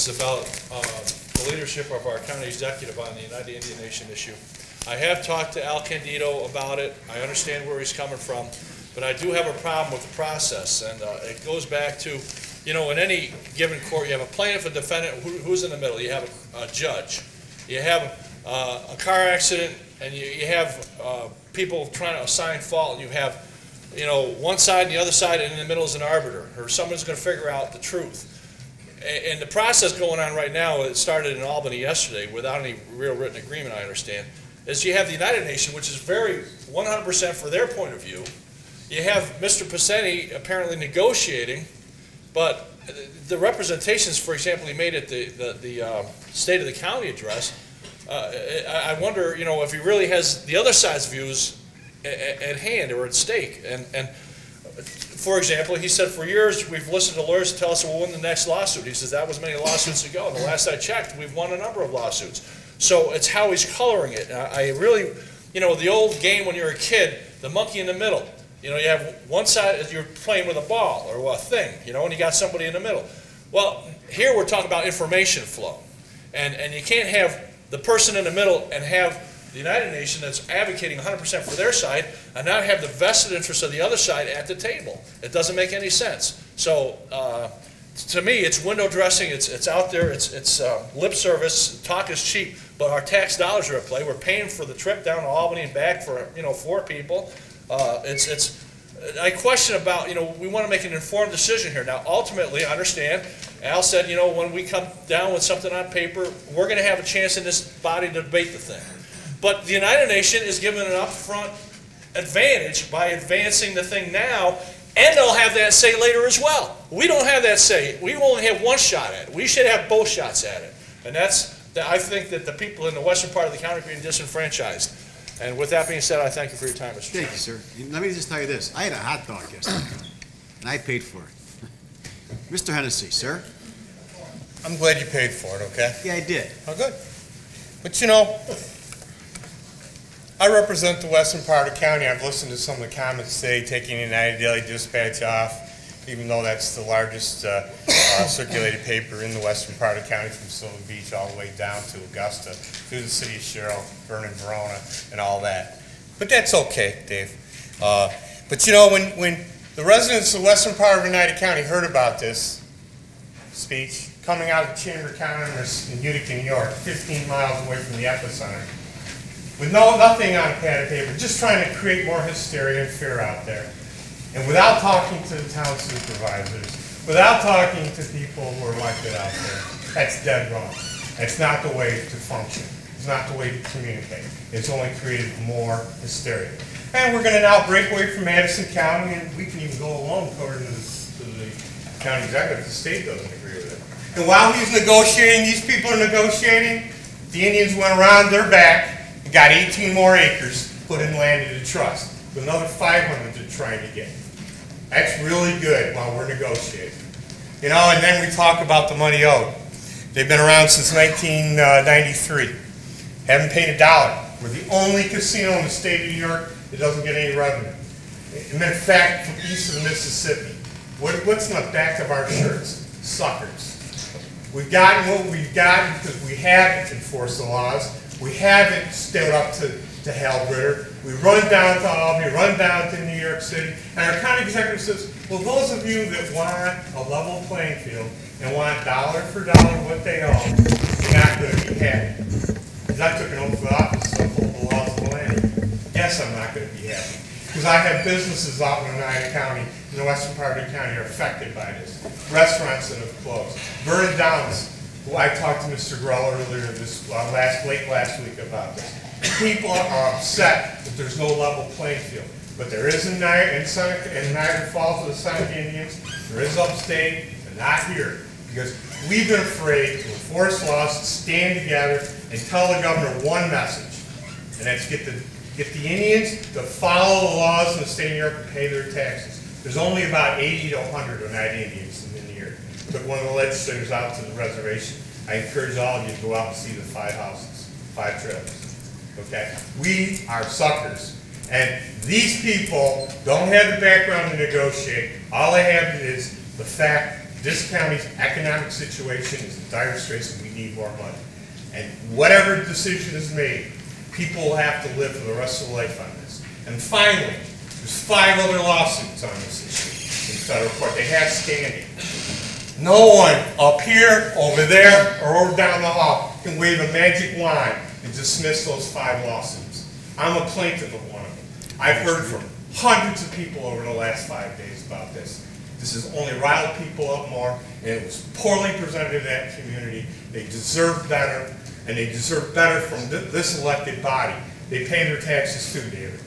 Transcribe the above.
comments about the leadership of our county executive on the Oneida Indian Nation issue. I have talked to Al Candido about it. I understand where he's coming from, but I do have a problem with the process, and it goes back to, you know, in any given court, you have a plaintiff, a defendant, who's in the middle? You have a judge. You have a car accident, and you have people trying to assign fault, and you have, you know, one side and the other side, and in the middle is an arbiter, or someone's going to figure out the truth. And the process going on right now, it started in Albany yesterday without any real written agreement, I understand, is you have the United Nation, which is very 100% for their point of view. You have Mr. Picente apparently negotiating, but the representations, for example, he made at the State of the County address, I wonder, you know, if he really has the other side's views at hand or at stake. And for example, he said for years we've listened to lawyers tell us we'll win the next lawsuit. He says that was many lawsuits ago. And the last I checked, we've won a number of lawsuits. So it's how he's coloring it. I really, you know, the old game when you're a kid, the monkey in the middle. You know, you have one side, you're playing with a ball or a thing, you know, and you got somebody in the middle. Well, here we're talking about information flow. And you can't have the person in the middle and have the United Nation that's advocating 100% for their side and not have the vested interest of the other side at the table. It doesn't make any sense. So to me, it's window dressing. It's out there. It's lip service. Talk is cheap, but our tax dollars are at play. We're paying for the trip down to Albany and back for, you know, 4 people. I question about, you know, we want to make an informed decision here. Now, ultimately, I understand. Al said, you know, when we come down with something on paper, we're going to have a chance in this body to debate the thing. But the United Nation is given an upfront advantage by advancing the thing now, and they'll have that say later as well. We don't have that say. We only have one shot at it. We should have both shots at it. And I think that the people in the western part of the county are being disenfranchised. And with that being said, I thank you for your time, Mr. Chairman. Thank you, sir. Let me just tell you this. I had a hot dog yesterday, and I paid for it. Mr. Hennessy, sir? I'm glad you paid for it, okay? Yeah, I did. Oh, good. But you know, I represent the western part of the county. I've listened to some of the comments today, taking the United Daily Dispatch off, even though that's the largest circulated paper in the western part of the county, from Silver Beach all the way down to Augusta, through the city of Sherrill, Vernon, Verona, and all that. But that's okay, Dave. But you know, when the residents of the western part of Oneida County heard about this speech coming out of the Chamber of Commerce in Utica, New York, 15 miles away from the epicenter, with nothing on a pad of paper, just trying to create more hysteria and fear out there. And without talking to the town supervisors, without talking to people who are elected out there, that's dead wrong. That's not the way to function. It's not the way to communicate. It's only created more hysteria. And we're going to now break away from Madison County, and we can even go alone according to the county executive if the state doesn't agree with it. And while he's negotiating, these people are negotiating, the Indians went around their back, got 18 more acres put in land into trust, with another 500 they're trying to get. That's really good while we're negotiating. You know, and then we talk about the money owed. They've been around since 1993. Haven't paid $1. We're the only casino in the state of New York that doesn't get any revenue. And in fact, from east of the Mississippi. What's in the back of our shirts? Suckers. We've gotten what we've gotten because we haven't enforced the laws. We haven't stood up to Hal Ritter. We run down to Albany, run down to New York City, and our county executive says, well, those of you that want a level playing field and want dollar for dollar what they own, you're not going to be happy. Because I took an oath of office to uphold the laws of the land. Yes, I'm not going to be happy. Because I have businesses out in Oneida County, in the western part of the county, are affected by this. Restaurants that have closed. Vernon Downs. Well, I talked to Mr. Grohl earlier late last week about this. People are upset that there's no level playing field. But there is in Niagara Falls with the Seneca Indians, there is upstate, and not here. Because we've been afraid to enforce laws, to stand together, and tell the governor one message. And that's get the Indians to follow the laws in the state of New York and pay their taxes. There's only about 80 to 100 Oneida Indians in the year. Took one of the legislators out to the reservation. I encourage all of you to go out and see the 5 houses, 5 trailers. Okay? We are suckers. And these people don't have the background to negotiate. All they have is the fact This county's economic situation is in dire straits and we need more money. And whatever decision is made, people will have to live for the rest of their life on this. And finally, there's 5 other lawsuits on this issue in federal court. They have standing. No one up here, over there, or over down the hall can wave a magic wand and dismiss those 5 lawsuits. I'm a plaintiff of one of them. I've heard from hundreds of people over the last 5 days about this. This has only riled people up more, and it was poorly presented to that community. They deserve better, and they deserve better from this elected body. They pay their taxes too, David.